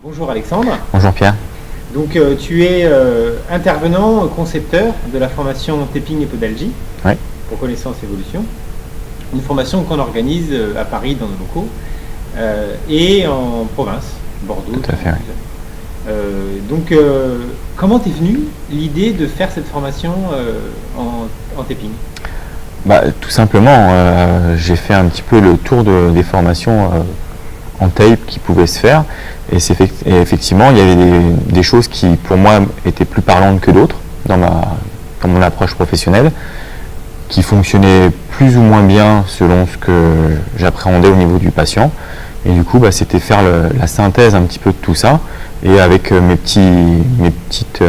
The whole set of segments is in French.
Bonjour Alexandre. Bonjour Pierre. Donc tu es intervenant, concepteur de la formation Taping et Podalgie Oui. pour connaissance évolution. Une formation qu'on organise à Paris dans nos locaux et en province, Bordeaux. Tout à fait, oui. Donc comment t'es venue l'idée de faire cette formation en taping? Tout simplement, j'ai fait un petit peu le tour des formations en tape qui pouvaient se faire et effectivement il y avait des choses qui pour moi étaient plus parlantes que d'autres dans mon approche professionnelle, qui fonctionnaient plus ou moins bien selon ce que j'appréhendais au niveau du patient, et du coup c'était faire la synthèse un petit peu de tout ça et avec ma petite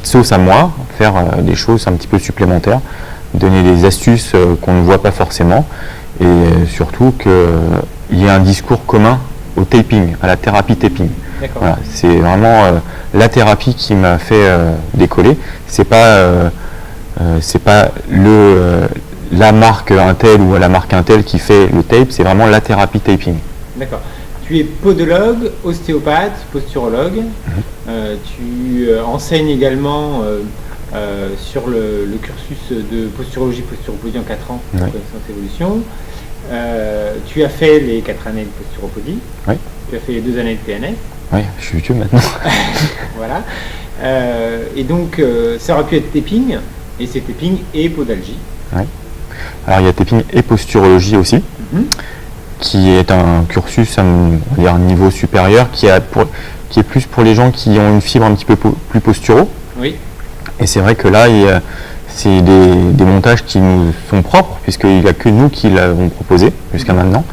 sauce à moi, faire des choses un petit peu supplémentaires, donner des astuces qu'on ne voit pas forcément, et surtout qu'il y ait un discours commun au taping, à la thérapie taping. Voilà, c'est vraiment la thérapie qui m'a fait décoller. C'est pas la marque Intel ou la marque Intel qui fait le tape, c'est vraiment la thérapie taping. D'accord. Tu es podologue, ostéopathe, posturologue. Tu enseignes également sur le cursus de posturologie, posturopodie en 4 ans, Oui. connaissance évolution. Tu as fait les 4 années de posturopodie. Oui. Tu as fait les 2 années de PNS. Oui, je suis vieux maintenant. Voilà. Et donc, ça aurait pu être taping, et c'est taping et podalgie. Oui. Alors il y a taping et posturologie aussi, qui est un cursus, on va dire, un niveau supérieur, qui est plus pour les gens qui ont une fibre un petit peu plus posturaux. Oui. Et c'est vrai que là, c'est des montages qui nous sont propres, puisqu'il n'y a que nous qui l'avons proposé jusqu'à maintenant.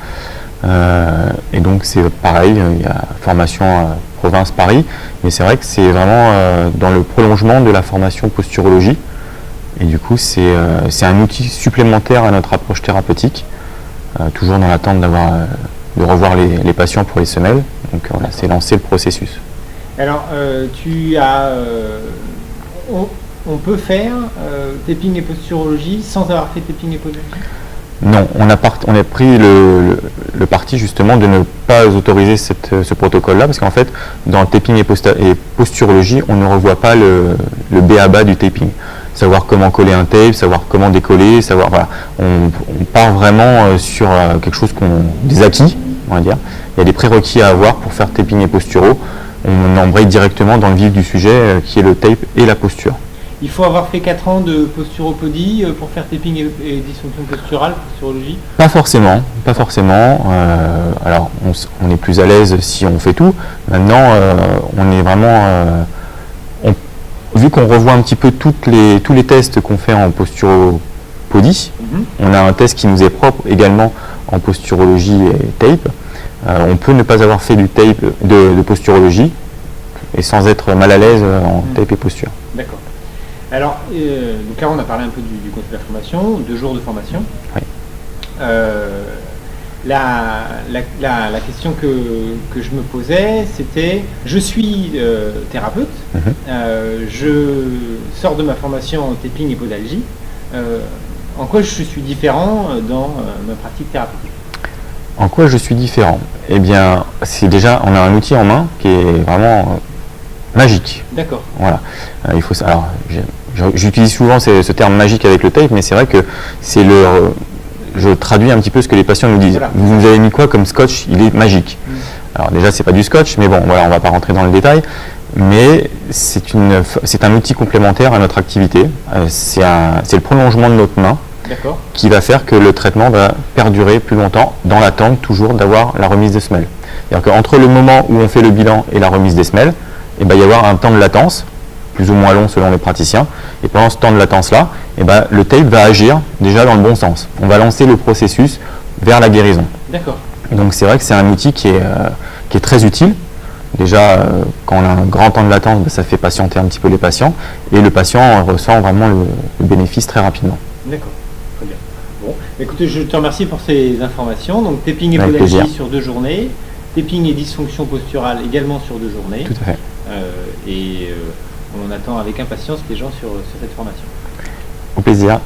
Et donc c'est pareil, il y a formation province Paris, mais c'est vrai que c'est vraiment dans le prolongement de la formation posturologie. Et du coup, c'est un outil supplémentaire à notre approche thérapeutique, toujours dans l'attente de revoir les patients pour les semelles. Donc voilà, c'est lancer le processus. Alors, on peut faire taping et posturologie sans avoir fait taping et podalgie? Non, on a pris le parti justement de ne pas autoriser ce protocole-là, parce qu'en fait, dans le taping et posturologie, on ne revoit pas le b.a.-ba du taping. Savoir comment coller un tape, savoir comment décoller, voilà. On part vraiment sur quelque chose des acquis, on va dire. Il y a des prérequis à avoir pour faire taping et posturo. On embraye directement dans le vif du sujet, qui est le tape et la posture. Il faut avoir fait 4 ans de posturopodie pour faire taping et dysfonction posturale, posturologie? Pas forcément. Alors, on est plus à l'aise si on fait tout. Maintenant, on est vraiment... vu qu'on revoit un petit peu tous les tests qu'on fait en posturopodie, on a un test qui nous est propre également en posturologie et tape. On peut ne pas avoir fait du tape de posturologie et sans être mal à l'aise en tape et posture. D'accord. Alors, donc là on a parlé un peu du contenu de la formation, 2 jours de formation. Oui. La question que je me posais, c'était, je suis thérapeute, je sors de ma formation en taping et podalgie, en quoi je suis différent dans ma pratique thérapeutique? En quoi je suis différent? Eh bien, c'est déjà, on a un outil en main qui est vraiment magique. D'accord. Voilà. Alors, j'utilise souvent ce terme magique avec le tape, mais c'est vrai que je traduis un petit peu ce que les patients nous disent. Voilà. Vous nous avez mis quoi comme scotch? Il est magique. Alors déjà, c'est pas du scotch, mais bon, voilà, on va pas rentrer dans le détail. Mais c'est un outil complémentaire à notre activité. C'est le prolongement de notre main qui va faire que le traitement va perdurer plus longtemps, dans l'attente toujours d'avoir la remise des semelles. C'est-à-dire qu'entre le moment où on fait le bilan et la remise des semelles, il va y avoir un temps de latence, plus ou moins long selon les praticiens, et pendant ce temps de latence-là, le tape va agir déjà dans le bon sens. On va lancer le processus vers la guérison. D'accord. Donc c'est vrai que c'est un outil qui est très utile. Déjà, quand on a un grand temps de latence, ça fait patienter un petit peu les patients, et le patient ressent vraiment le bénéfice très rapidement. D'accord, très bien. Bon, écoutez, je te remercie pour ces informations. Donc taping et podalgie sur 2 journées, taping et dysfonction posturale également sur 2 journées. Tout à fait. On attend avec impatience les gens sur cette formation. Au plaisir.